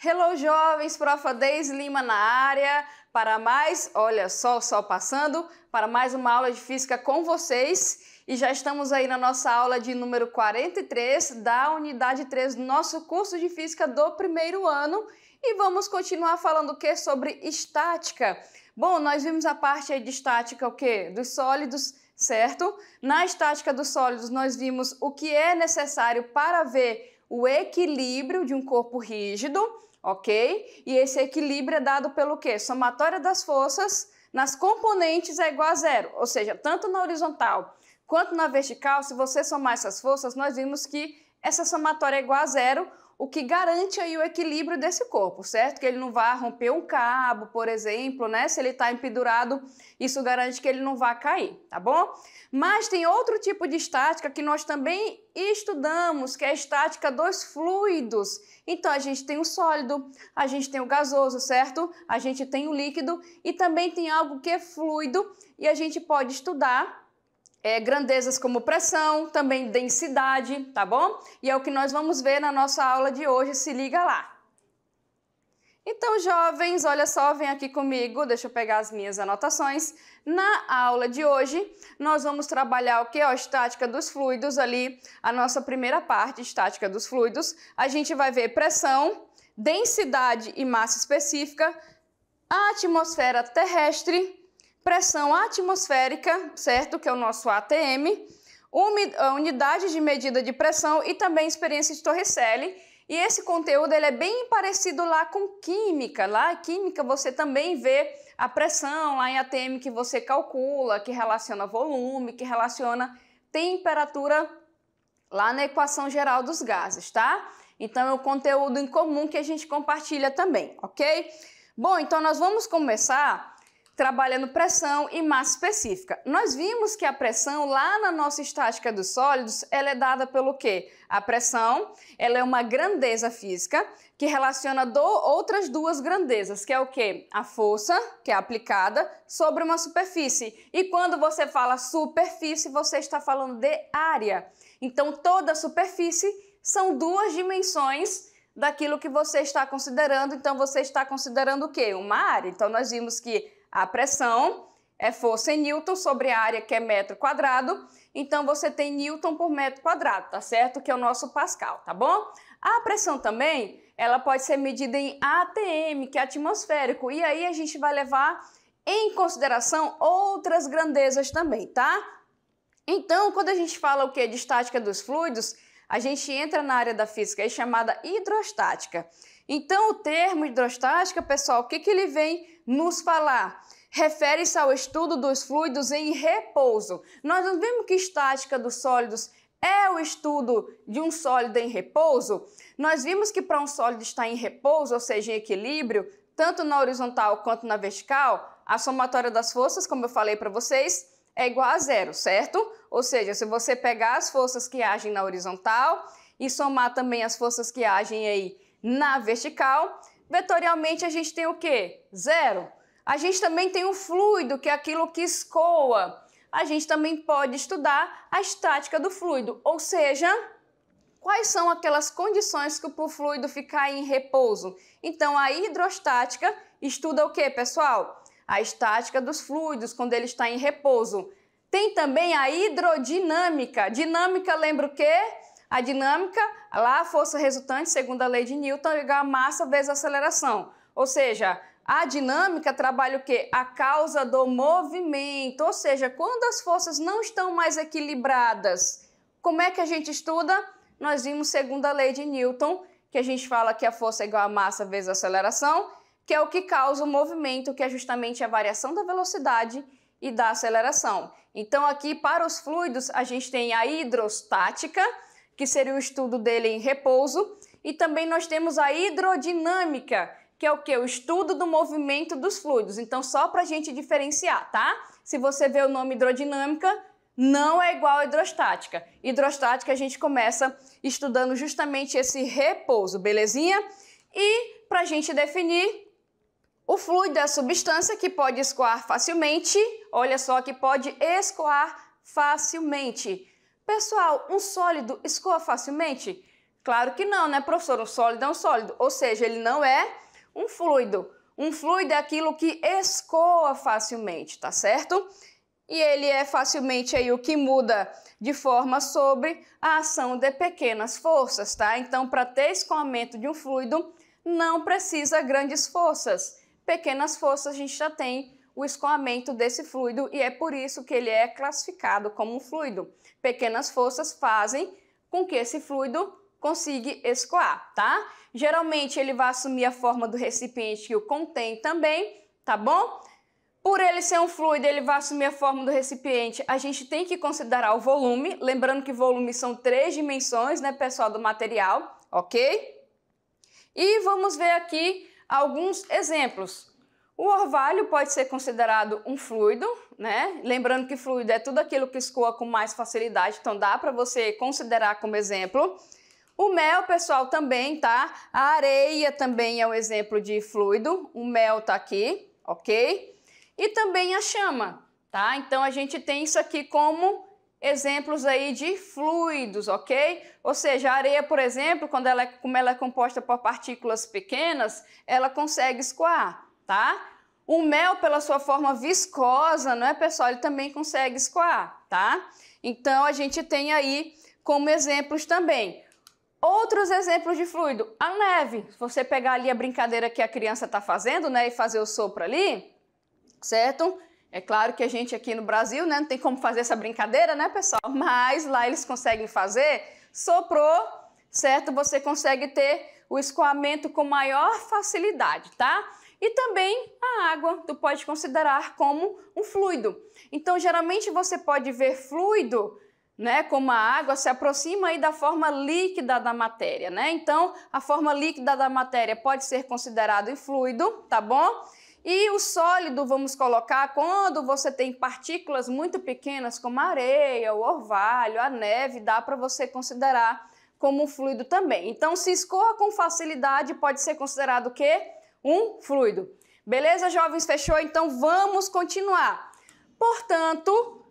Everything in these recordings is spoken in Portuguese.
Hello, jovens, Prof. Deise Lima na área, para mais, olha só o sol passando, para mais uma aula de física com vocês. E já estamos aí na nossa aula de número 43 da unidade 3 do nosso curso de física do primeiro ano. E vamos continuar falando o que? Sobre estática. Bom, nós vimos a parte aí de estática o quê? Dos sólidos, certo? Na estática dos sólidos nós vimos o que é necessário para ver o equilíbrio de um corpo rígido, ok? E esse equilíbrio é dado pelo quê? Somatória das forças nas componentes é igual a zero, ou seja, tanto na horizontal quanto na vertical, se você somar essas forças, nós vimos que essa somatória é igual a zero, o que garante aí o equilíbrio desse corpo, certo? Que ele não vai romper um cabo, por exemplo, né? Se ele está empedurado, isso garante que ele não vai cair, tá bom? Mas tem outro tipo de estática que nós também estudamos, que é a estática dos fluidos. Então, a gente tem o sólido, a gente tem o gasoso, certo? A gente tem o líquido e também tem algo que é fluido e a gente pode estudar grandezas como pressão, também densidade, tá bom? E é o que nós vamos ver na nossa aula de hoje, se liga lá. Então, jovens, olha só, vem aqui comigo, deixa eu pegar as minhas anotações. Na aula de hoje, nós vamos trabalhar o que? A estática dos fluidos ali, a nossa primeira parte, estática dos fluidos. A gente vai ver pressão, densidade e massa específica, a atmosfera terrestre, pressão atmosférica, certo? Que é o nosso ATM, unidade de medida de pressão e também experiência de Torricelli. E esse conteúdo ele é bem parecido lá com química. Lá em química você também vê a pressão lá em ATM que você calcula, que relaciona volume, que relaciona temperatura lá na equação geral dos gases, tá? Então é um conteúdo em comum que a gente compartilha também, ok? Bom, então nós vamos começar trabalhando pressão e massa específica. Nós vimos que a pressão lá na nossa estática dos sólidos, ela é dada pelo quê? A pressão, ela é uma grandeza física que relaciona outras duas grandezas, que é o quê? A força, que é aplicada sobre uma superfície. E quando você fala superfície, você está falando de área. Então, toda a superfície são duas dimensões daquilo que você está considerando. Então, você está considerando o quê? Uma área. Então, nós vimos que a pressão é força em Newton sobre a área que é metro quadrado, então você tem Newton por metro quadrado, tá certo? Que é o nosso Pascal, tá bom? A pressão também, ela pode ser medida em ATM, que é atmosférico, e aí a gente vai levar em consideração outras grandezas também, tá? Então, quando a gente fala o que de estática dos fluidos, a gente entra na área da física aí chamada hidrostática. Então, o termo hidrostática, pessoal, o que ele vem nos falar? Refere-se ao estudo dos fluidos em repouso. Nós não vimos que estática dos sólidos é o estudo de um sólido em repouso? Nós vimos que para um sólido estar em repouso, ou seja, em equilíbrio, tanto na horizontal quanto na vertical, a somatória das forças, como eu falei para vocês, é igual a zero, certo? Ou seja, se você pegar as forças que agem na horizontal e somar também as forças que agem aí na vertical, vetorialmente a gente tem o quê? Zero. A gente também tem o fluido, que é aquilo que escoa. A gente também pode estudar a estática do fluido, ou seja, quais são aquelas condições que para o fluido ficar em repouso. Então, a hidrostática estuda o quê, pessoal? A estática dos fluidos, quando ele está em repouso. Tem também a hidrodinâmica. Dinâmica lembra o quê? A dinâmica, lá a força resultante, segundo a lei de Newton, é igual a massa vezes a aceleração. Ou seja, a dinâmica trabalha o quê? A causa do movimento. Ou seja, quando as forças não estão mais equilibradas, como é que a gente estuda? Nós vimos segundo a lei de Newton, que a gente fala que a força é igual a massa vezes a aceleração, que é o que causa o movimento, que é justamente a variação da velocidade e da aceleração. Então, aqui para os fluidos, a gente tem a hidrostática, que seria o estudo dele em repouso, e também nós temos a hidrodinâmica, que é o que? O estudo do movimento dos fluidos. Então, só para a gente diferenciar, tá? Se você vê o nome hidrodinâmica, não é igual a hidrostática. Hidrostática a gente começa estudando justamente esse repouso, belezinha? E para a gente definir, o fluido é a substância que pode escoar facilmente, olha só, que pode escoar facilmente. Pessoal, um sólido escoa facilmente? Claro que não, né, professor? Um sólido é um sólido, ou seja, ele não é um fluido. Um fluido é aquilo que escoa facilmente, tá certo? E ele é facilmente aí o que muda de forma sobre a ação de pequenas forças, tá? Então, para ter escoamento de um fluido, não precisa grandes forças. Pequenas forças a gente já tem o escoamento desse fluido e é por isso que ele é classificado como um fluido. Pequenas forças fazem com que esse fluido consiga escoar, tá? Geralmente ele vai assumir a forma do recipiente que o contém também, tá bom? Por ele ser um fluido, ele vai assumir a forma do recipiente. A gente tem que considerar o volume, lembrando que volume são 3 dimensões, né, pessoal, do material, ok? E vamos ver aqui alguns exemplos. O orvalho pode ser considerado um fluido, né? Lembrando que fluido é tudo aquilo que escoa com mais facilidade, então dá para você considerar como exemplo. O mel, pessoal, também, tá? A areia também é um exemplo de fluido. O mel tá aqui, ok? E também a chama, tá? Então, a gente tem isso aqui como exemplos aí de fluidos, ok? Ou seja, a areia, por exemplo, como ela é composta por partículas pequenas, ela consegue escoar, tá? O mel, pela sua forma viscosa, não é, pessoal? Ele também consegue escoar, tá? Então, a gente tem aí como exemplos também. Outros exemplos de fluido, a neve. Se você pegar ali a brincadeira que a criança está fazendo, né, e fazer o sopro ali, certo? É claro que a gente aqui no Brasil, né, não tem como fazer essa brincadeira, né, pessoal? Mas lá eles conseguem fazer, soprou, certo? Você consegue ter o escoamento com maior facilidade, tá? E também a água, tu pode considerar como um fluido. Então, geralmente você pode ver fluido, né, como a água se aproxima aí da forma líquida da matéria, né? Então, a forma líquida da matéria pode ser considerado em fluido, tá bom? E o sólido, vamos colocar, quando você tem partículas muito pequenas, como a areia, o orvalho, a neve, dá para você considerar como um fluido também. Então, se escoa com facilidade, pode ser considerado o quê? Um fluido. Beleza, jovens? Fechou? Então, vamos continuar. Portanto,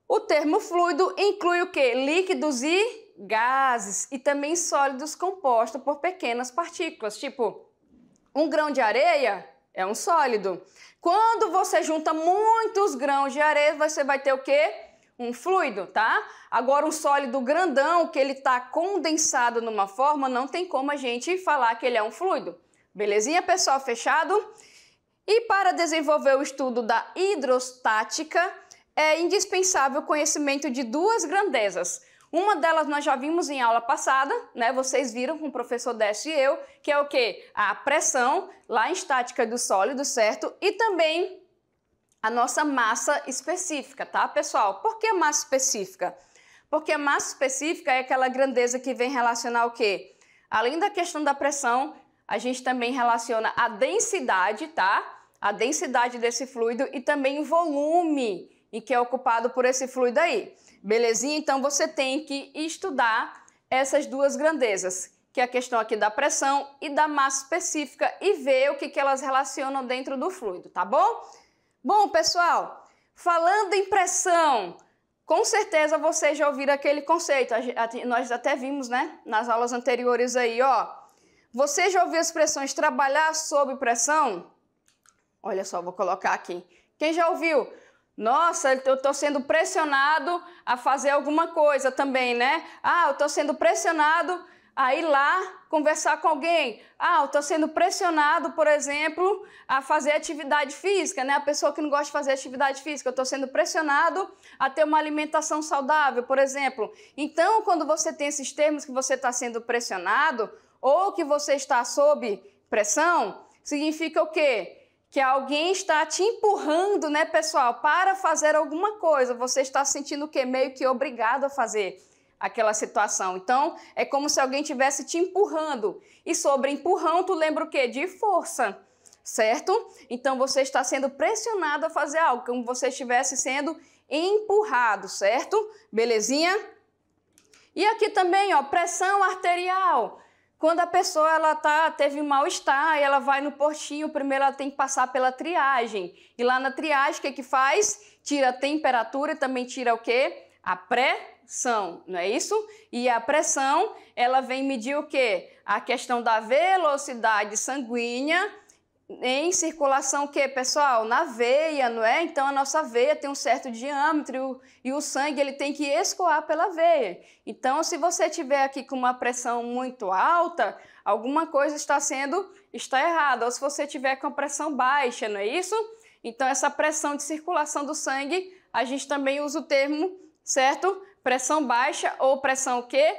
o termo fluido inclui o quê? Líquidos e gases e também sólidos compostos por pequenas partículas, tipo um grão de areia é um sólido. Quando você junta muitos grãos de areia, você vai ter o quê? Um fluido, tá? Agora um sólido grandão, que ele está condensado numa forma, não tem como a gente falar que ele é um fluido. Belezinha, pessoal? Fechado? E para desenvolver o estudo da hidrostática, é indispensável o conhecimento de duas grandezas. Uma delas nós já vimos em aula passada, né? Vocês viram com o professor Décio e eu, que é o quê? A pressão, lá em estática do sólido, certo? E também a nossa massa específica, tá, pessoal? Por que massa específica? Porque a massa específica é aquela grandeza que vem relacionar o quê? Além da questão da pressão, a gente também relaciona a densidade, tá? A densidade desse fluido e também o volume em que é ocupado por esse fluido aí. Belezinha? Então, você tem que estudar essas duas grandezas, que é a questão aqui da pressão e da massa específica e ver o que elas relacionam dentro do fluido, tá bom? Bom, pessoal, falando em pressão, com certeza vocês já ouviram aquele conceito, nós até vimos, né, nas aulas anteriores aí, ó. Você já ouviu as expressões trabalhar sob pressão? Olha só, vou colocar aqui. Quem já ouviu? Nossa, eu estou sendo pressionado a fazer alguma coisa também, né? Ah, eu estou sendo pressionado a ir lá conversar com alguém. Ah, eu estou sendo pressionado, por exemplo, a fazer atividade física, né? A pessoa que não gosta de fazer atividade física, eu estou sendo pressionado a ter uma alimentação saudável, por exemplo. Então, quando você tem esses termos que você está sendo pressionado ou que você está sob pressão, significa o quê? Que alguém está te empurrando, né, pessoal, para fazer alguma coisa. Você está sentindo o quê? Meio que obrigado a fazer aquela situação. Então, é como se alguém estivesse te empurrando. E sobre empurrão, tu lembra o quê? De força, certo? Então, você está sendo pressionado a fazer algo, como você estivesse sendo empurrado, certo? Belezinha? E aqui também, ó, pressão arterial. Quando a pessoa teve um mal-estar e ela vai no postinho, primeiro ela tem que passar pela triagem. E lá na triagem, o que faz? Tira a temperatura e também tira o quê? A pressão, não é isso? E a pressão, ela vem medir o quê? A questão da velocidade sanguínea em circulação, o que, pessoal? Na veia, não é? Então, a nossa veia tem um certo diâmetro e o sangue ele tem que escoar pela veia. Então, se você tiver aqui com uma pressão muito alta, alguma coisa está errada. Ou se você tiver com a pressão baixa, não é isso? Então, essa pressão de circulação do sangue, a gente também usa o termo, certo? Pressão baixa ou pressão o quê?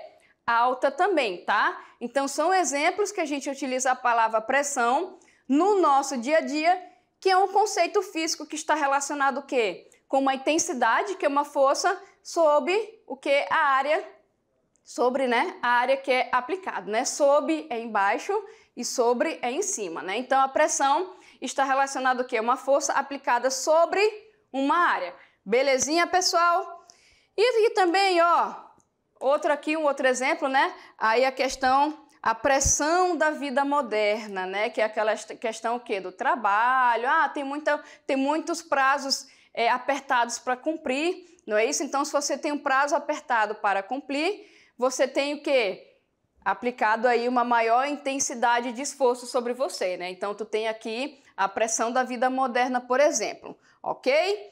Alta também, tá? Então, são exemplos que a gente utiliza a palavra pressão no nosso dia a dia, que é um conceito físico que está relacionado o quê? Com uma intensidade, que é uma força, sobre o que? A área, sobre, né? A área que é aplicada, né? Sob é embaixo e sobre é em cima, né? Então, a pressão está relacionada o quê? Uma força aplicada sobre uma área. Belezinha, pessoal? E também, ó, um outro exemplo, né? Aí a questão... A pressão da vida moderna, né? Que é aquela questão o quê? Do trabalho. Tem muitos prazos apertados para cumprir, não é isso? Então, se você tem um prazo apertado para cumprir, você tem o quê? Aplicado aí uma maior intensidade de esforço sobre você, né? Então, tu tem aqui a pressão da vida moderna, por exemplo, ok?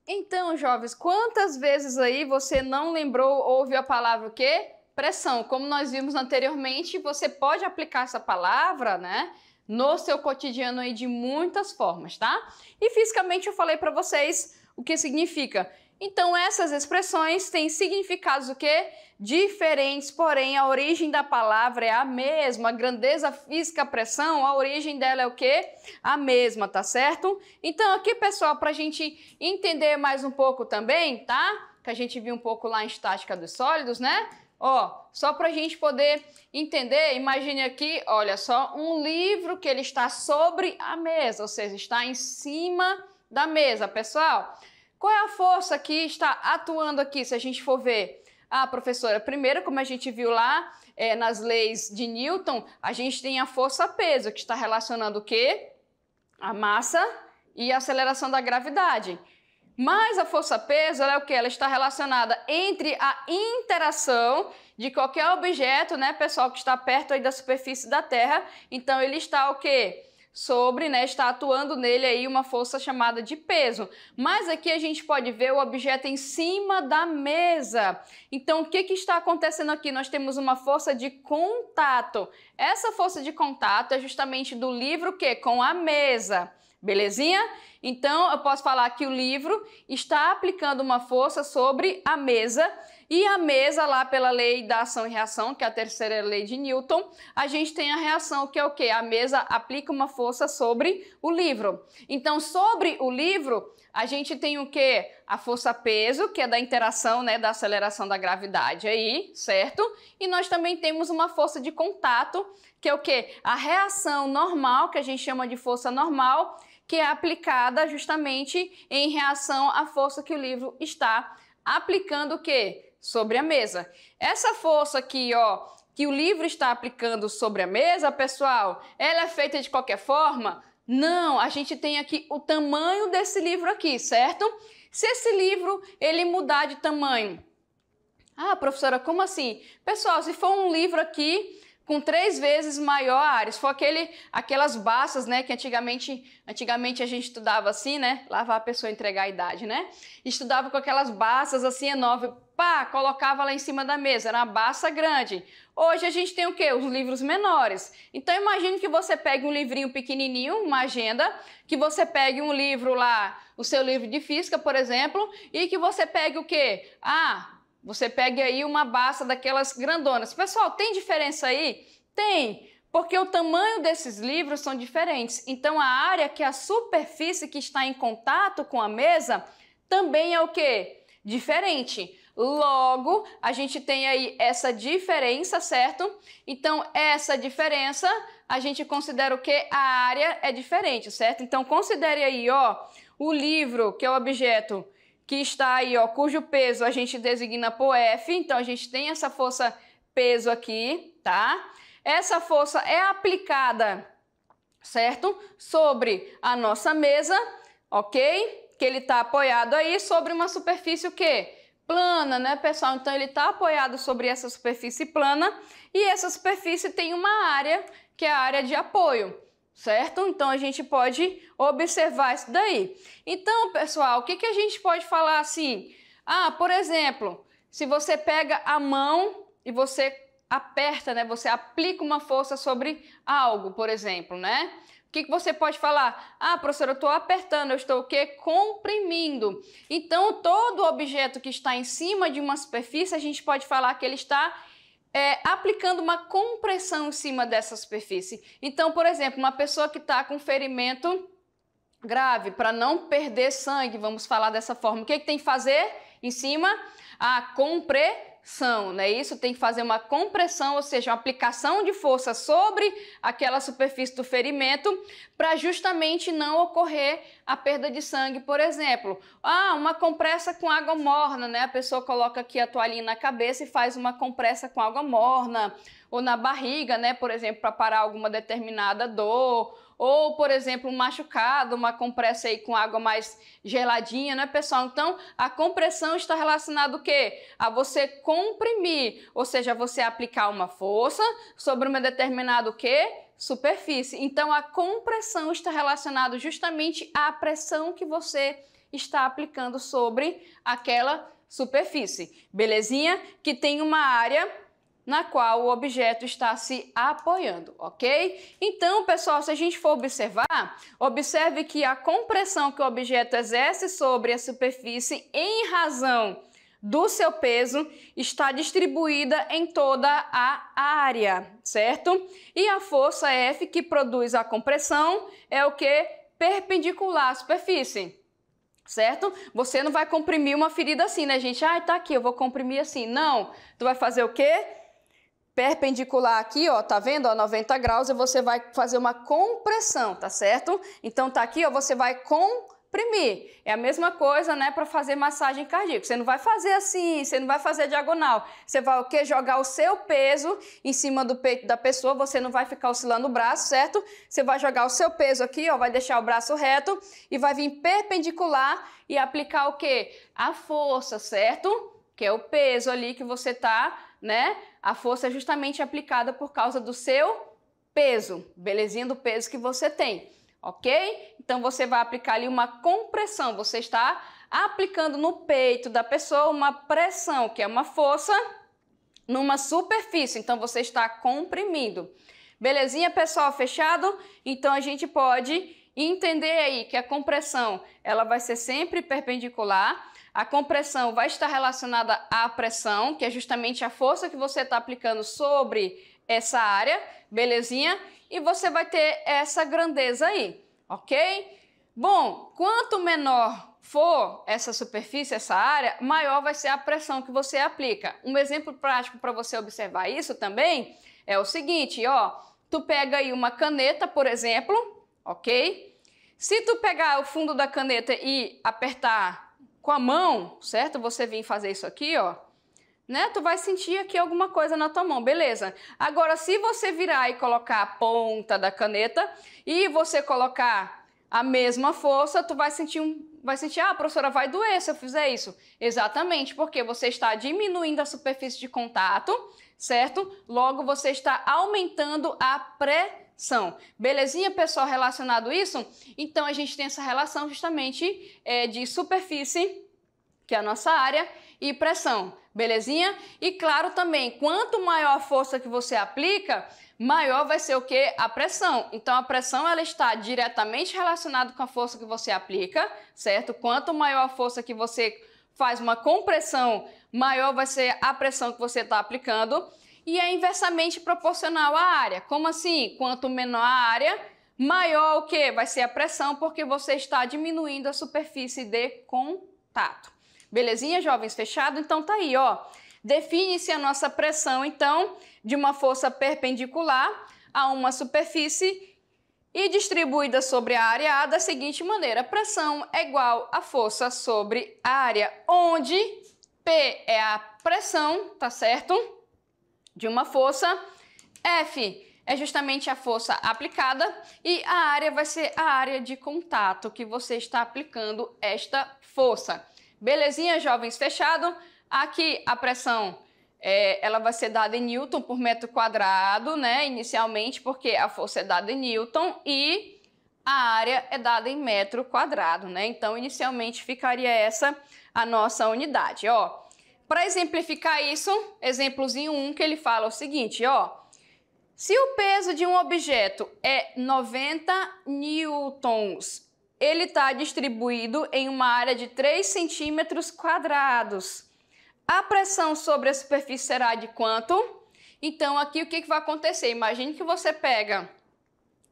Então, jovens, quantas vezes aí você não lembrou, ouviu a palavra o quê? Pressão. Como nós vimos anteriormente, você pode aplicar essa palavra, né, no seu cotidiano aí de muitas formas, tá? E fisicamente eu falei para vocês o que significa. Então, essas expressões têm significados o quê? Diferentes, porém a origem da palavra é a mesma. A grandeza física, a pressão, a origem dela é o quê? A mesma, tá certo? Então, aqui, pessoal, para a gente entender mais um pouco também, tá? Que a gente viu um pouco lá em estática dos sólidos, né? Ó, só para a gente poder entender, imagine aqui, olha só, um livro que ele está sobre a mesa, ou seja, está em cima da mesa, pessoal. Qual é a força que está atuando aqui, se a gente for ver? Ah, professora, primeiro, como a gente viu lá nas leis de Newton, a gente tem a força-peso, que está relacionando o quê? A massa e a aceleração da gravidade. Mas a força-peso, ela é o quê? Ela está relacionada entre a interação de qualquer objeto, né, pessoal, que está perto aí da superfície da Terra. Então, ele está o quê? Sobre, né, está atuando nele aí uma força chamada de peso. Mas aqui a gente pode ver o objeto em cima da mesa. Então, o que está acontecendo aqui? Nós temos uma força de contato. Essa força de contato é justamente do livro que com a mesa. Belezinha? Então, eu posso falar que o livro está aplicando uma força sobre a mesa e a mesa lá pela lei da ação e reação, que é a terceira lei de Newton, a gente tem a reação, que é o quê? A mesa aplica uma força sobre o livro. Então, sobre o livro, a gente tem o quê? A força-peso, que é da interação, né, da aceleração da gravidade aí, certo? E nós também temos uma força de contato, que é o quê? A reação normal, que a gente chama de força normal, que é aplicada justamente em reação à força que o livro está aplicando o quê? Sobre a mesa. Essa força aqui, ó, que o livro está aplicando sobre a mesa, pessoal, ela é feita de qualquer forma? Não, a gente tem aqui o tamanho desse livro aqui, certo? Se esse livro, ele mudar de tamanho... Ah, professora, como assim? Pessoal, se for um livro aqui com 3 vezes maior a área, se for aquelas baças, né, que antigamente a gente estudava assim, né, lá vai a pessoa entregar a idade, né, estudava com aquelas baças assim enormes, pá, colocava lá em cima da mesa, era uma baça grande. Hoje a gente tem o quê? Os livros menores. Então imagine que você pegue um livrinho pequenininho, uma agenda, que você pegue um livro lá, o seu livro de física, por exemplo, e que você pegue o quê? Você pegue aí uma baça daquelas grandonas. Pessoal, tem diferença aí? Tem, porque o tamanho desses livros são diferentes. Então, a área que é a superfície que está em contato com a mesa também é o quê? Diferente. Logo, a gente tem aí essa diferença, certo? Então, essa diferença, a gente considera o quê? A área é diferente, certo? Então, considere aí, ó, o livro, que é o objeto que está aí, ó, cujo peso a gente designa por F, então a gente tem essa força peso aqui, tá? Essa força é aplicada, certo? Sobre a nossa mesa, ok? Que ele está apoiado aí sobre uma superfície o quê? plana, né, pessoal? Então, ele está apoiado sobre essa superfície plana e essa superfície tem uma área que é a área de apoio, certo? Então, a gente pode observar isso daí. Então, pessoal, o que a gente pode falar assim? Ah, por exemplo, se você pega a mão e você aperta, né? Você aplica uma força sobre algo, por exemplo, né? O que você pode falar? Ah, professora, eu estou apertando, eu estou o quê? Comprimindo. Então, todo objeto que está em cima de uma superfície, a gente pode falar que ele está aplicando uma compressão em cima dessa superfície. Então, por exemplo, uma pessoa que está com ferimento grave, para não perder sangue, vamos falar dessa forma, o que tem que fazer em cima? A compressão, não é isso? Tem que fazer uma compressão, ou seja, uma aplicação de força sobre aquela superfície do ferimento para justamente não ocorrer a perda de sangue, por exemplo. Ah, uma compressa com água morna, né? A pessoa coloca aqui a toalhinha na cabeça e faz uma compressa com água morna, ou na barriga, né? Por exemplo, para parar alguma determinada dor. Ou, por exemplo, um machucado, uma compressa aí com água mais geladinha, né, pessoal? Então, a compressão está relacionada o quê? A você comprimir, ou seja, você aplicar uma força sobre uma determinada o quê? Superfície. Então, a compressão está relacionada justamente à pressão que você está aplicando sobre aquela superfície. Belezinha? Que tem uma área na qual o objeto está se apoiando, ok? Então, pessoal, se a gente for observar, observe que a compressão que o objeto exerce sobre a superfície em razão do seu peso está distribuída em toda a área, certo? E a força F que produz a compressão é o que? Perpendicular à superfície. Certo? Você não vai comprimir uma ferida assim, né, gente? Ah, tá aqui, eu vou comprimir assim. Não, tu vai fazer o quê? Perpendicular aqui, ó, tá vendo? Ó, 90 graus e você vai fazer uma compressão, tá certo? Então tá aqui, ó, você vai comprimir. É a mesma coisa, né, para fazer massagem cardíaca. Você não vai fazer assim, você não vai fazer diagonal. Você vai o quê? Jogar o seu peso em cima do peito da pessoa, você não vai ficar oscilando o braço, certo? Você vai jogar o seu peso aqui, ó, vai deixar o braço reto e vai vir perpendicular e aplicar o quê? A força, certo? Que é o peso ali que você tá, né? A força é justamente aplicada por causa do seu peso, belezinha, do peso que você tem, ok? Então, você vai aplicar ali uma compressão, você está aplicando no peito da pessoa uma pressão, que é uma força numa superfície, então você está comprimindo. Belezinha, pessoal, fechado? Então, a gente pode entender aí que a compressão, ela vai ser sempre perpendicular. A compressão vai estar relacionada à pressão, que é justamente a força que você está aplicando sobre essa área, belezinha? E você vai ter essa grandeza aí, ok? Bom, quanto menor for essa superfície, essa área, maior vai ser a pressão que você aplica. Um exemplo prático para você observar isso também é o seguinte, ó. Tu pega aí uma caneta, por exemplo, ok? Se tu pegar o fundo da caneta e apertar com a mão, certo? Você vir fazer isso aqui, ó, né? Tu vai sentir aqui alguma coisa na tua mão, beleza? Agora, se você virar e colocar a ponta da caneta e você colocar a mesma força, tu vai sentir ah, professora, vai doer se eu fizer isso. Exatamente, porque você está diminuindo a superfície de contato, certo? Logo, você está aumentando a pressão. Belezinha, pessoal, relacionado isso? Então, a gente tem essa relação justamente de superfície, que é a nossa área, e pressão. Belezinha? E claro também, quanto maior a força que você aplica, maior vai ser o quê? A pressão. Então, a pressão ela está diretamente relacionada com a força que você aplica, certo? Quanto maior a força que você faz uma compressão, maior vai ser a pressão que você está aplicando. E é inversamente proporcional à área. Como assim? Quanto menor a área, maior o quê? Vai ser a pressão, porque você está diminuindo a superfície de contato. Belezinha, jovens? Fechado? Então tá aí, ó. Define-se a nossa pressão, então, de uma força perpendicular a uma superfície e distribuída sobre a área A da seguinte maneira. Pressão é igual a força sobre a área, onde P é a pressão, tá certo? De uma força, F é justamente a força aplicada e a área vai ser a área de contato que você está aplicando esta força. Belezinha, jovens? Fechado? Aqui a pressão ela vai ser dada em Newton por metro quadrado, né? Inicialmente, porque a força é dada em Newton e a área é dada em metro quadrado, né? Então, inicialmente ficaria essa a nossa unidade, ó. Para exemplificar isso, exemplozinho 1 que ele fala o seguinte, ó. Se o peso de um objeto é 90 newtons, ele está distribuído em uma área de 3 centímetros quadrados. A pressão sobre a superfície será de quanto? Então, aqui o que vai acontecer? Imagine que você pega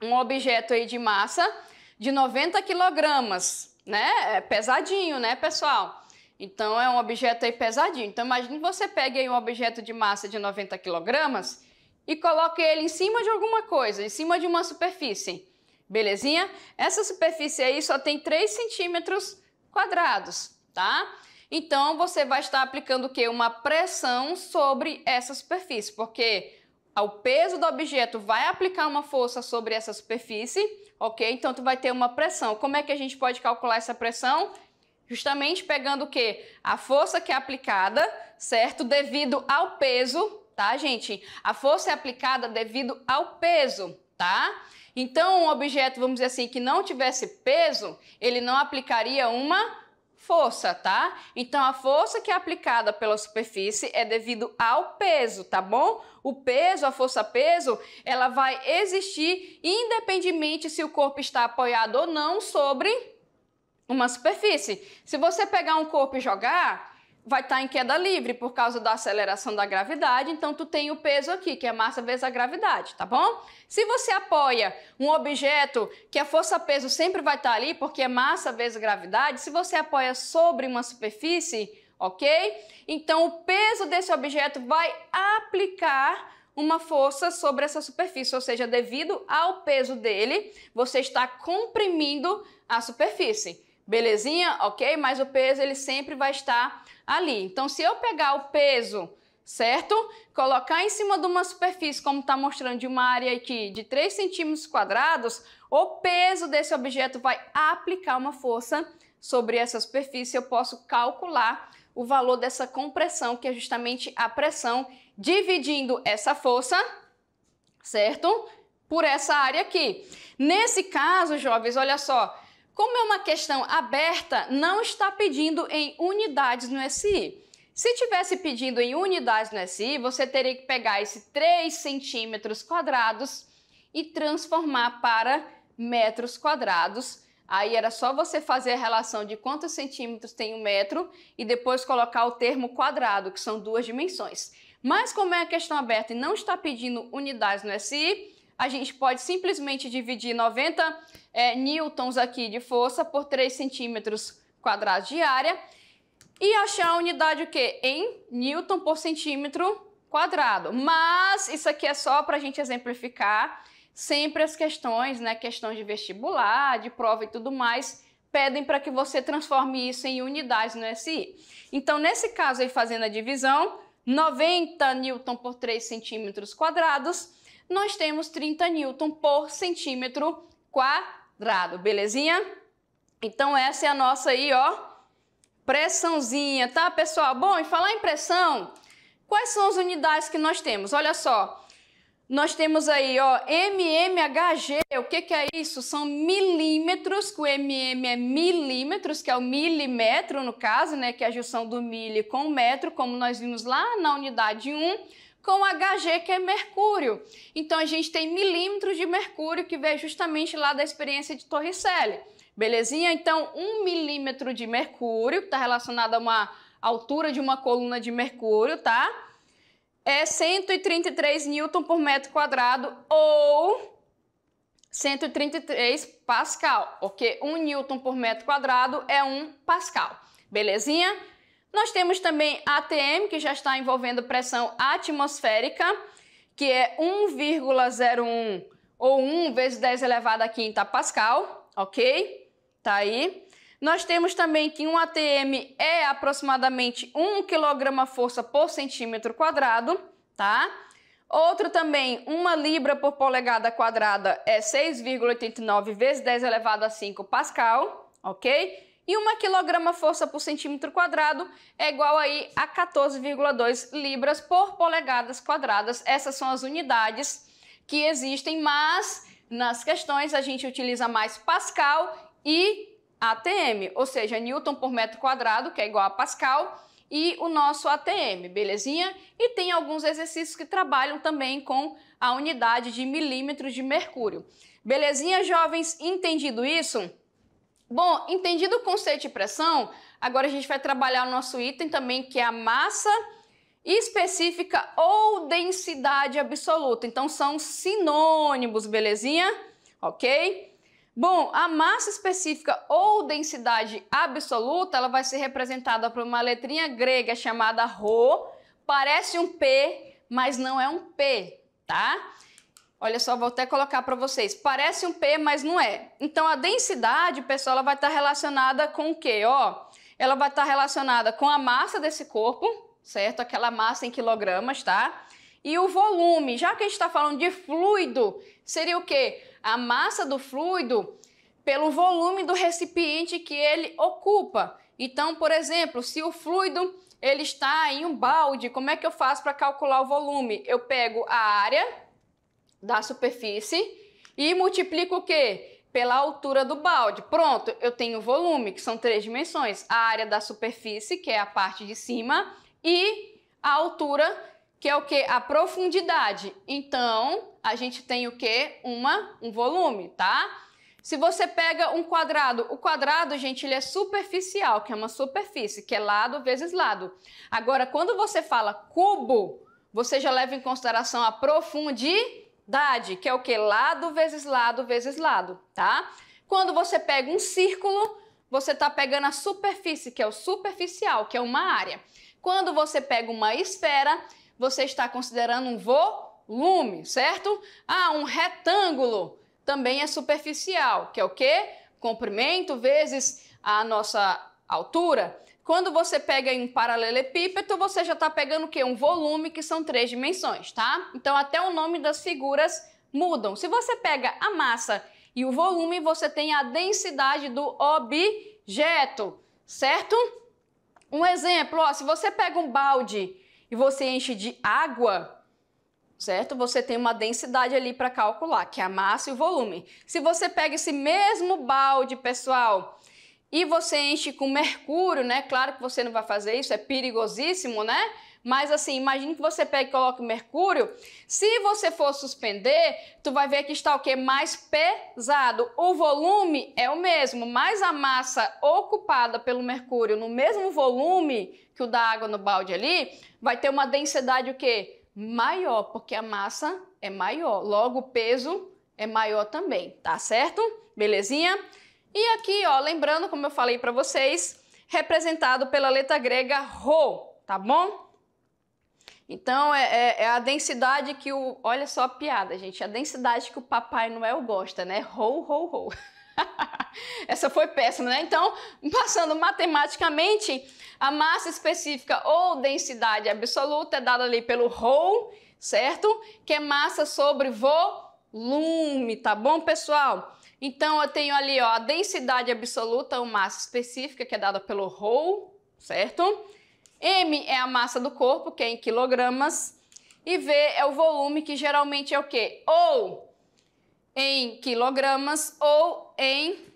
um objeto aí de massa de 90 quilogramas, né? É pesadinho, né, pessoal? Então, é um objeto aí pesadinho. Então, imagine que você pegue aí um objeto de massa de 90 quilogramas e coloque ele em cima de alguma coisa, em cima de uma superfície. Belezinha? Essa superfície aí só tem 3 centímetros quadrados, tá? Então, você vai estar aplicando o quê? Uma pressão sobre essa superfície, porque o peso do objeto vai aplicar uma força sobre essa superfície, ok? Então, tu vai ter uma pressão. Como é que a gente pode calcular essa pressão? Justamente pegando o quê? A força que é aplicada, certo? Devido ao peso, tá, gente? A força é aplicada devido ao peso, tá? Então, um objeto, vamos dizer assim, que não tivesse peso, ele não aplicaria uma força, tá? Então, a força que é aplicada pela superfície é devido ao peso, tá bom? O peso, a força-peso, ela vai existir independentemente se o corpo está apoiado ou não sobre uma superfície. Se você pegar um corpo e jogar, vai estar em queda livre por causa da aceleração da gravidade, então tu tem o peso aqui, que é massa vezes a gravidade, tá bom? Se você apoia um objeto que a força-peso sempre vai estar ali, porque é massa vezes a gravidade, se você apoia sobre uma superfície, ok? Então o peso desse objeto vai aplicar uma força sobre essa superfície, ou seja, devido ao peso dele, você está comprimindo a superfície. Belezinha? Ok? Mas o peso ele sempre vai estar ali. Então, se eu pegar o peso, certo? Colocar em cima de uma superfície, como está mostrando, de uma área aqui de 3 centímetros quadrados, o peso desse objeto vai aplicar uma força sobre essa superfície. Eu posso calcular o valor dessa compressão, que é justamente a pressão, dividindo essa força, certo? Por essa área aqui. Nesse caso, jovens, olha só. Como é uma questão aberta, não está pedindo em unidades no SI. Se tivesse pedindo em unidades no SI, você teria que pegar esse 3 centímetros quadrados e transformar para metros quadrados. Aí era só você fazer a relação de quantos centímetros tem um metro e depois colocar o termo quadrado, que são 2 dimensões. Mas como é a questão aberta e não está pedindo unidades no SI, a gente pode simplesmente dividir 90 newtons aqui de força por 3 centímetros quadrados de área e achar a unidade o quê? Em newton por centímetro quadrado. Mas isso aqui é só para a gente exemplificar. Sempre as questões, né, questões de vestibular, de prova e tudo mais, pedem para que você transforme isso em unidades no SI. Então, nesse caso aí, fazendo a divisão, 90 newton por 3 centímetros quadrados, nós temos 30 newton por centímetro quadrado, belezinha? Então essa é a nossa aí, ó, pressãozinha, tá, pessoal? Bom, e falar em pressão, quais são as unidades que nós temos? Olha só, nós temos aí, ó, mmHg, o que é isso? São milímetros, que o mm é milímetros, que é o milímetro no caso, né, que é a junção do mili com o metro, como nós vimos lá na unidade 1, com Hg, que é mercúrio. Então, a gente tem milímetros de mercúrio, que veio justamente lá da experiência de Torricelli. Belezinha? Então, 1 milímetro de mercúrio, que está relacionado a uma altura de uma coluna de mercúrio, tá? É 133 newton por metro quadrado ou 133 pascal, ok? 1 newton por metro quadrado é 1 pascal. Belezinha? Nós temos também ATM, que já está envolvendo pressão atmosférica, que é 1,01 ou 1 vezes 10 elevado a quinta pascal, ok? Tá aí. Nós temos também que um ATM é aproximadamente 1 kgf por centímetro quadrado, tá? Outro também, 1 libra por polegada quadrada é 6,89 vezes 10 elevado a 5 pascal, ok? E 1 quilograma-força por centímetro quadrado é igual aí a 14,2 libras por polegadas quadradas. Essas são as unidades que existem, mas nas questões a gente utiliza mais Pascal e ATM, ou seja, Newton por metro quadrado, que é igual a Pascal, e o nosso ATM, belezinha? E tem alguns exercícios que trabalham também com a unidade de milímetros de mercúrio. Belezinha, jovens? Entendido isso? Bom, entendido o conceito de pressão, agora a gente vai trabalhar o nosso item também, que é a massa específica ou densidade absoluta. Então, são sinônimos, belezinha? Ok? Bom, a massa específica ou densidade absoluta, ela vai ser representada por uma letrinha grega chamada ρ. Parece um P, mas não é um P, tá? Olha só, vou até colocar para vocês. Parece um P, mas não é. Então, a densidade, pessoal, ela vai estar relacionada com o quê? Ó, ela vai estar relacionada com a massa desse corpo, certo? Aquela massa em quilogramas, tá? E o volume, já que a gente está falando de fluido, seria o quê? A massa do fluido pelo volume do recipiente que ele ocupa. Então, por exemplo, se o fluido ele está em um balde, como é que eu faço para calcular o volume? Eu pego a área da superfície e multiplico o quê? Pela altura do balde. Pronto, eu tenho o volume, que são 3 dimensões. A área da superfície, que é a parte de cima, e a altura, que é o quê? A profundidade. Então, a gente tem o quê? Um volume, tá? Se você pega um quadrado, o quadrado, gente, ele é superficial, que é uma superfície, que é lado vezes lado. Agora, quando você fala cubo, você já leva em consideração a profundidade, que é o quê? Lado vezes lado, tá? Quando você pega um círculo, você está pegando a superfície, que é o superficial, que é uma área. Quando você pega uma esfera, você está considerando um volume, certo? Ah, um retângulo também é superficial, que é o quê? Comprimento vezes a nossa altura. Quando você pega um paralelepípedo, você já está pegando o quê? Um volume, que são 3 dimensões, tá? Então, até o nome das figuras mudam. Se você pega a massa e o volume, você tem a densidade do objeto, certo? Um exemplo, ó, se você pega um balde e você enche de água, certo? Você tem uma densidade ali para calcular, que é a massa e o volume. Se você pega esse mesmo balde, pessoal, e você enche com mercúrio, né? Claro que você não vai fazer isso, é perigosíssimo, né? Mas assim, imagine que você pega e coloca mercúrio. Se você for suspender, tu vai ver que está o quê? Mais pesado. O volume é o mesmo, mas a massa ocupada pelo mercúrio no mesmo volume que o da água no balde ali, vai ter uma densidade o quê? Maior, porque a massa é maior, logo o peso é maior também, tá certo? Belezinha? E aqui, ó, lembrando, como eu falei para vocês, representado pela letra grega ρ, tá bom? Então, é a densidade que o... Olha só a piada, gente, a densidade que o Papai Noel gosta, né? Rho. Essa foi péssima, né? Então, passando matematicamente, a massa específica ou densidade absoluta é dada ali pelo ρ, certo? Que é massa sobre volume, tá bom, pessoal? Então, eu tenho ali, ó, a densidade absoluta, ou massa específica, que é dada pelo ρ, certo? M é a massa do corpo, que é em quilogramas, e V é o volume, que geralmente é o quê? Ou em quilogramas ou em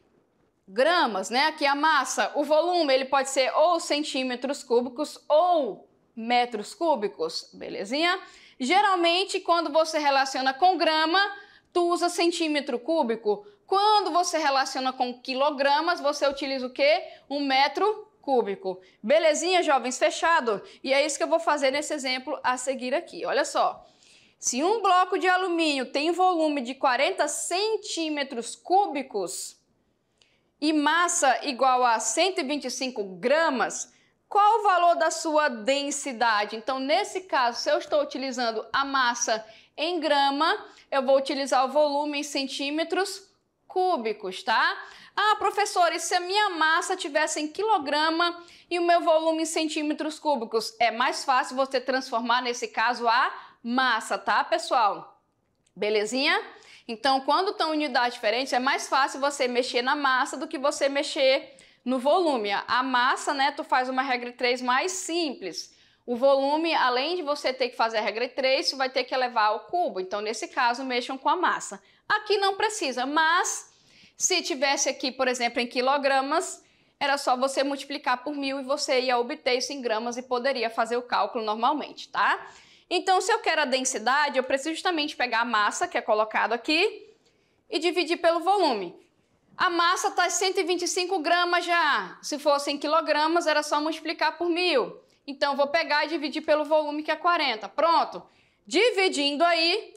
gramas, né? Aqui a massa, o volume, ele pode ser ou centímetros cúbicos ou metros cúbicos, belezinha? Geralmente, quando você relaciona com grama, tu usa centímetro cúbico. Quando você relaciona com quilogramas, você utiliza o quê? Um metro cúbico. Belezinha, jovens? Fechado? E é isso que eu vou fazer nesse exemplo a seguir aqui. Olha só. Se um bloco de alumínio tem volume de 40 centímetros cúbicos e massa igual a 125 gramas, qual o valor da sua densidade? Então, nesse caso, se eu estou utilizando a massa em grama, eu vou utilizar o volume em centímetros cúbicos, tá? Ah, professora, e se a minha massa tivesse em quilograma e o meu volume em centímetros cúbicos? É mais fácil você transformar, nesse caso, a massa, tá, pessoal? Belezinha? Então, quando estão em unidades diferentes, é mais fácil você mexer na massa do que você mexer no volume. A massa, né, tu faz uma regra de 3 mais simples. O volume, além de você ter que fazer a regra de 3, tu vai ter que elevar ao cubo. Então, nesse caso, mexam com a massa. Aqui não precisa, mas se tivesse aqui, por exemplo, em quilogramas, era só você multiplicar por 1000 e você ia obter isso em gramas e poderia fazer o cálculo normalmente, tá? Então, se eu quero a densidade, eu preciso justamente pegar a massa, que é colocado aqui, e dividir pelo volume. A massa está 125 gramas já. Se fosse em quilogramas, era só multiplicar por 1000. Então, vou pegar e dividir pelo volume, que é 40. Pronto. Dividindo aí,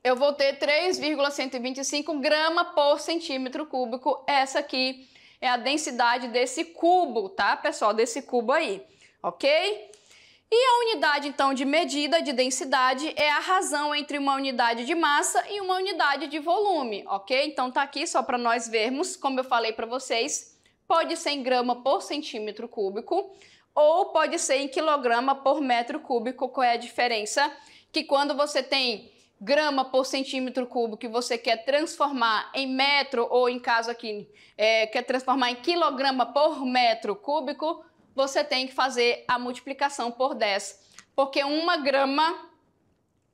eu vou ter 3,125 gramas por centímetro cúbico. Essa aqui é a densidade desse cubo, tá, pessoal? Desse cubo aí, ok? E a unidade, então, de medida de densidade é a razão entre uma unidade de massa e uma unidade de volume, ok? Então, tá aqui só para nós vermos, como eu falei para vocês, pode ser em grama por centímetro cúbico ou pode ser em quilograma por metro cúbico. Qual é a diferença? Que quando você tem grama por centímetro cúbico e você quer transformar em metro, ou em caso aqui, quer transformar em quilograma por metro cúbico, você tem que fazer a multiplicação por 10, porque 1 grama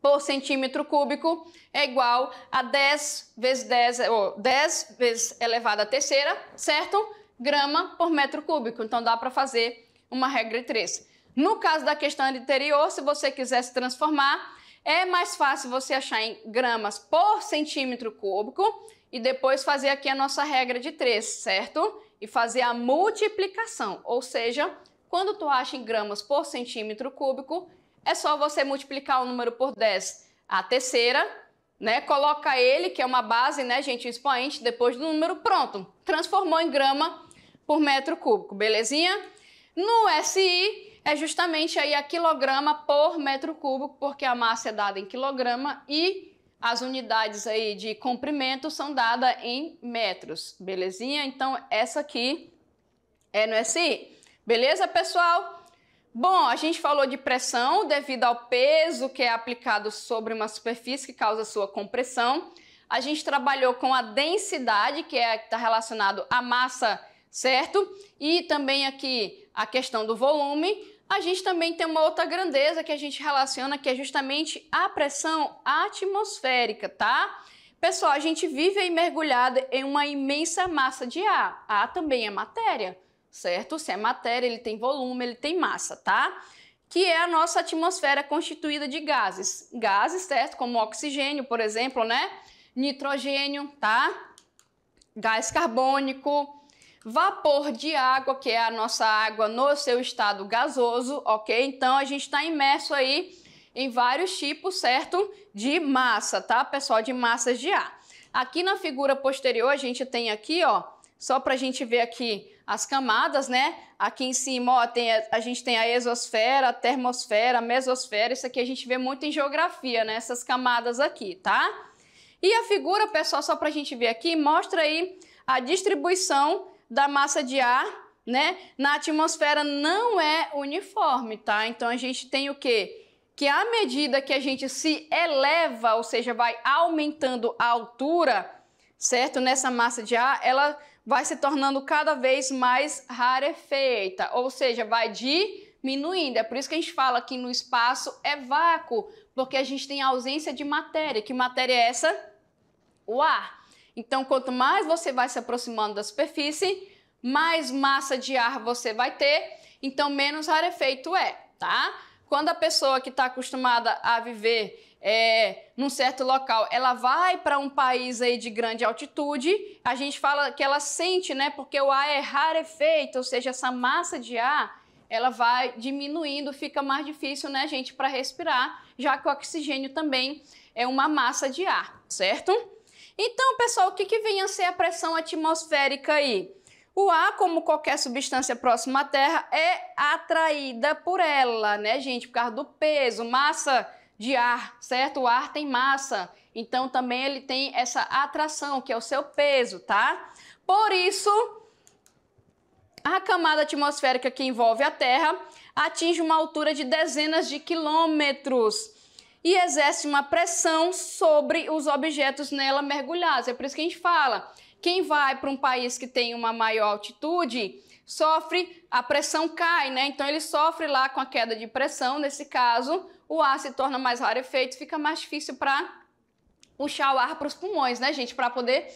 por centímetro cúbico é igual a 10 vezes 10, ou 10 vezes elevado à terceira, certo? Grama por metro cúbico. Então, dá para fazer uma regra de 3. No caso da questão anterior, se você quiser se transformar, é mais fácil você achar em gramas por centímetro cúbico e depois fazer aqui a nossa regra de 3, certo? E fazer a multiplicação, ou seja, quando tu acha em gramas por centímetro cúbico, é só você multiplicar o número por 10 à terceira, né? Coloca ele, que é uma base, né, gente, o expoente, depois do número, pronto. Transformou em grama por metro cúbico, belezinha? No SI, é justamente aí a quilograma por metro cúbico, porque a massa é dada em quilograma e as unidades aí de comprimento são dadas em metros, belezinha? Então, essa aqui é no SI. Beleza, pessoal? Bom, a gente falou de pressão devido ao peso que é aplicado sobre uma superfície que causa sua compressão. A gente trabalhou com a densidade, que está relacionado à massa, certo? E também aqui a questão do volume. A gente também tem uma outra grandeza que a gente relaciona, que é justamente a pressão atmosférica, tá? Pessoal, a gente vive aí mergulhado em uma imensa massa de ar. Ar também é matéria, certo? Se é matéria, ele tem volume, ele tem massa, tá? Que é a nossa atmosfera constituída de gases. Gases, certo? Como oxigênio, por exemplo, né? Nitrogênio, tá? Gás carbônico, vapor de água, que é a nossa água no seu estado gasoso, ok? Então, a gente está imerso aí em vários tipos, certo? De massa, tá, pessoal? De massas de ar. Aqui na figura posterior, a gente tem aqui, ó, só para a gente ver aqui as camadas, né? Aqui em cima, ó, a gente tem a exosfera, a termosfera, a mesosfera. Isso aqui a gente vê muito em geografia, né? Essas camadas aqui, tá? E a figura, pessoal, só para a gente ver aqui, mostra aí a distribuição da massa de ar, né? Na atmosfera não é uniforme, tá? Então, a gente tem o quê? Que à medida que a gente se eleva, ou seja, vai aumentando a altura, certo? Nessa massa de ar, ela vai se tornando cada vez mais rarefeita, ou seja, vai diminuindo. É por isso que a gente fala que no espaço é vácuo, porque a gente tem ausência de matéria. Que matéria é essa? O ar. Então, quanto mais você vai se aproximando da superfície, mais massa de ar você vai ter, então menos rarefeito é, tá? Quando a pessoa que está acostumada a viver num certo local, ela vai para um país aí de grande altitude, a gente fala que ela sente, né? Porque o ar é rarefeito, ou seja, essa massa de ar, ela vai diminuindo, fica mais difícil, né, gente, para respirar, já que o oxigênio também é uma massa de ar, certo? Então, pessoal, o que vem a ser a pressão atmosférica aí? O ar, como qualquer substância próxima à Terra, é atraída por ela, né, gente? Por causa do peso, massa de ar, certo? O ar tem massa, então também ele tem essa atração, que é o seu peso, tá? Por isso, a camada atmosférica que envolve a Terra atinge uma altura de dezenas de quilômetros e exerce uma pressão sobre os objetos nela mergulhados. É por isso que a gente fala Quem vai para um país que tem uma maior altitude, sofre, a pressão cai, né? Então ele sofre lá com a queda de pressão, nesse caso, o ar se torna mais rarefeito, fica mais difícil para puxar o ar para os pulmões, né, gente? Para poder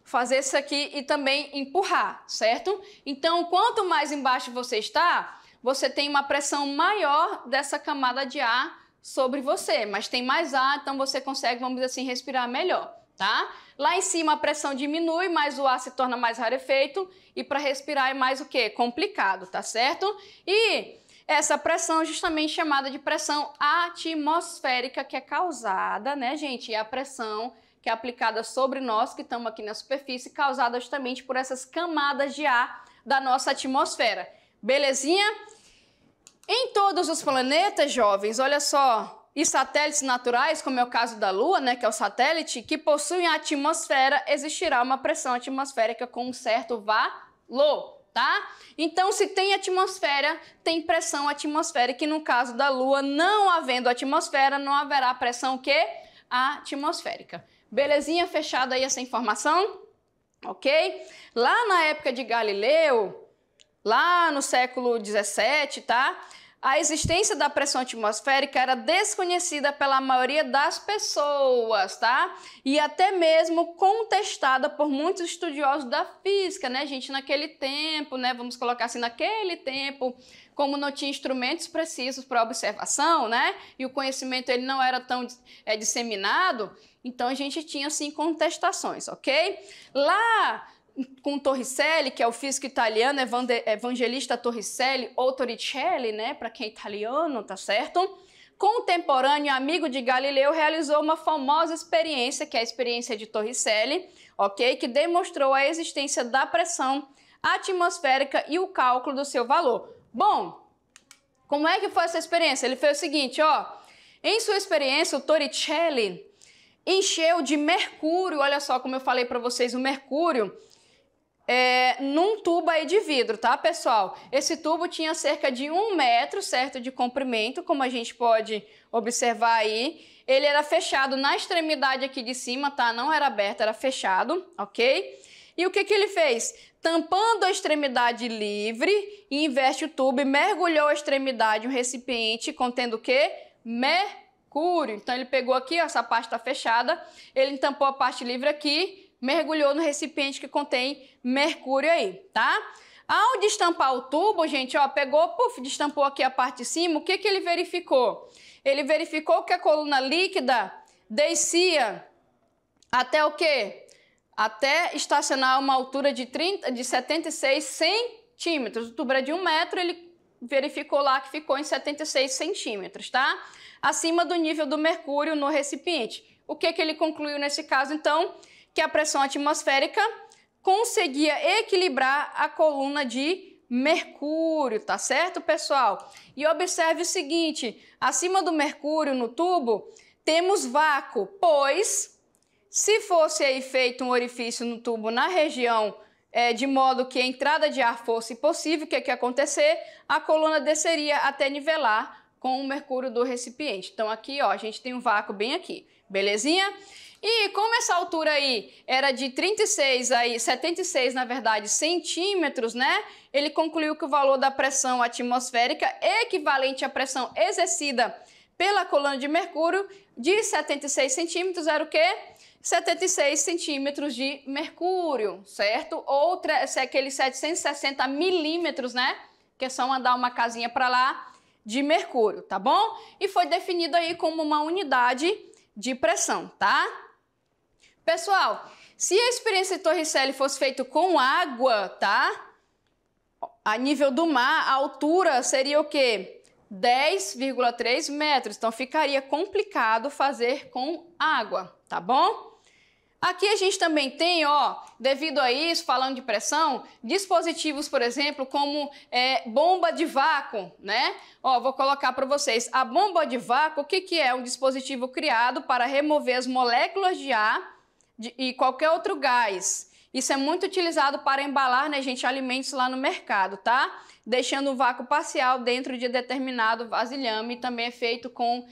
fazer isso aqui e também empurrar, certo? Então, quanto mais embaixo você está, você tem uma pressão maior dessa camada de ar sobre você, mas tem mais ar, então você consegue, vamos dizer assim, respirar melhor, tá? Lá em cima a pressão diminui, mas o ar se torna mais rarefeito e para respirar é mais o quê? Complicado, tá certo? E essa pressão é justamente chamada de pressão atmosférica, que é causada, né, gente? É a pressão que é aplicada sobre nós, que estamos aqui na superfície, causada justamente por essas camadas de ar da nossa atmosfera. Belezinha? Em todos os planetas, jovens, olha só, e satélites naturais, como é o caso da Lua, né, que é o satélite, que possuem a atmosfera, existirá uma pressão atmosférica com um certo valor, tá? Então, se tem atmosfera, tem pressão atmosférica, e no caso da Lua, não havendo atmosfera, não haverá pressão o quê? Atmosférica. Belezinha? Fechada aí essa informação? Ok? Lá na época de Galileu, lá no século XVII, tá? A existência da pressão atmosférica era desconhecida pela maioria das pessoas, tá? E até mesmo contestada por muitos estudiosos da física, né, gente? Naquele tempo, né? Vamos colocar assim, naquele tempo, como não tinha instrumentos precisos para observação, né? E o conhecimento ele não era tão disseminado, então a gente tinha, assim, contestações, ok? Lá com Torricelli, que é o físico italiano, Evangelista Torricelli, ou Torricelli, né, para quem é italiano, tá certo? Contemporâneo, amigo de Galileu, realizou uma famosa experiência, que é a experiência de Torricelli, ok? Que demonstrou a existência da pressão atmosférica e o cálculo do seu valor. Bom, como é que foi essa experiência? Ele fez o seguinte, ó, em sua experiência, o Torricelli encheu de mercúrio, olha só como eu falei para vocês, o mercúrio, num tubo aí de vidro, tá, pessoal? Esse tubo tinha cerca de 1 metro, certo, de comprimento, como a gente pode observar aí. Ele era fechado na extremidade aqui de cima, tá? Não era aberto, era fechado, ok? E o que que ele fez? Tampando a extremidade livre, inverte o tubo e mergulhou a extremidade em um recipiente contendo o quê? Mercúrio. Então ele pegou aqui, ó, essa parte está fechada, ele tampou a parte livre aqui, mergulhou no recipiente que contém mercúrio aí, tá? Ao destampar o tubo, gente, ó, pegou, puf, destampou aqui a parte de cima, o que que ele verificou? Ele verificou que a coluna líquida descia até o quê? Até estacionar a uma altura de 76 centímetros. O tubo era de 1 metro, ele verificou lá que ficou em 76 centímetros, tá? Acima do nível do mercúrio no recipiente. O que que ele concluiu nesse caso, então? Que a pressão atmosférica conseguia equilibrar a coluna de mercúrio, tá certo, pessoal? E observe o seguinte, acima do mercúrio no tubo, temos vácuo, pois se fosse aí feito um orifício no tubo na região de modo que a entrada de ar fosse possível, o que ia acontecer? A coluna desceria até nivelar com o mercúrio do recipiente. Então aqui, ó, a gente tem um vácuo bem aqui, belezinha? E como essa altura aí era de 76, na verdade, centímetros, né? Ele concluiu que o valor da pressão atmosférica equivalente à pressão exercida pela coluna de mercúrio de 76 centímetros era o quê? 76 centímetros de mercúrio, certo? Ou aqueles 760 milímetros, né? Que é só mandar uma casinha para lá de mercúrio, tá bom? E foi definido aí como uma unidade de pressão, tá? Pessoal, se a experiência de Torricelli fosse feita com água, tá? A nível do mar, a altura seria o quê? 10,3 metros. Então, ficaria complicado fazer com água, tá bom? Aqui a gente também tem, ó, devido a isso, falando de pressão, dispositivos, por exemplo, como bomba de vácuo, né? Ó, vou colocar para vocês. A bomba de vácuo, o que que é? Um dispositivo criado para remover as moléculas de ar e qualquer outro gás. Isso é muito utilizado para embalar, né, gente, alimentos lá no mercado, tá? Deixando um vácuo parcial dentro de determinado vasilhame. Também é feito com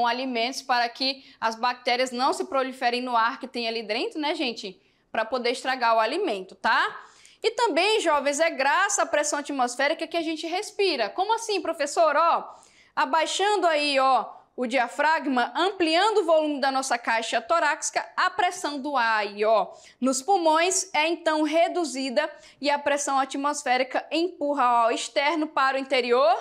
alimentos para que as bactérias não se proliferem no ar que tem ali dentro, né, gente? para poder estragar o alimento, tá? E também, jovens, é graças à pressão atmosférica que a gente respira. Como assim, professor? Ó, abaixando aí, ó, o diafragma, ampliando o volume da nossa caixa torácica, a pressão do ar aí, ó, nos pulmões é então reduzida e a pressão atmosférica empurra ao externo para o interior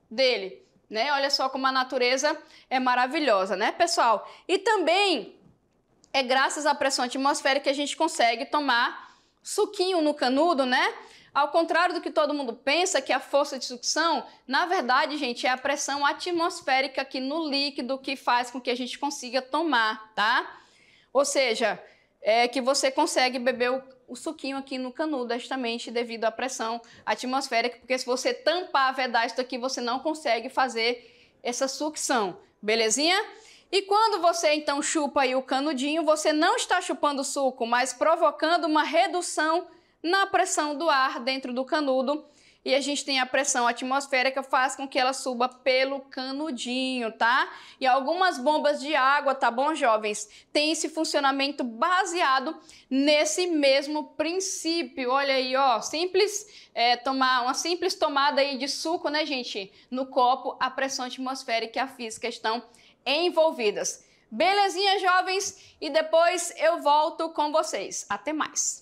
dele, né? Olha só como a natureza é maravilhosa, né, pessoal? E também é graças à pressão atmosférica que a gente consegue tomar suquinho no canudo, né? Ao contrário do que todo mundo pensa, que a força de sucção, na verdade, gente, é a pressão atmosférica aqui no líquido que faz com que a gente consiga tomar, tá? Ou seja, é que você consegue beber o suquinho aqui no canudo, justamente devido à pressão atmosférica, porque se você tampar, vedar isso aqui, você não consegue fazer essa sucção, belezinha? E quando você então chupa aí o canudinho, você não está chupando o suco, mas provocando uma redução na pressão do ar dentro do canudo, e a gente tem a pressão atmosférica, faz com que ela suba pelo canudinho, tá? E algumas bombas de água, tá bom, jovens? Tem esse funcionamento baseado nesse mesmo princípio. Olha aí, ó, tomar uma simples tomada aí de suco, né, gente? No copo, a pressão atmosférica e a física estão envolvidas. Belezinha, jovens? E depois eu volto com vocês. Até mais!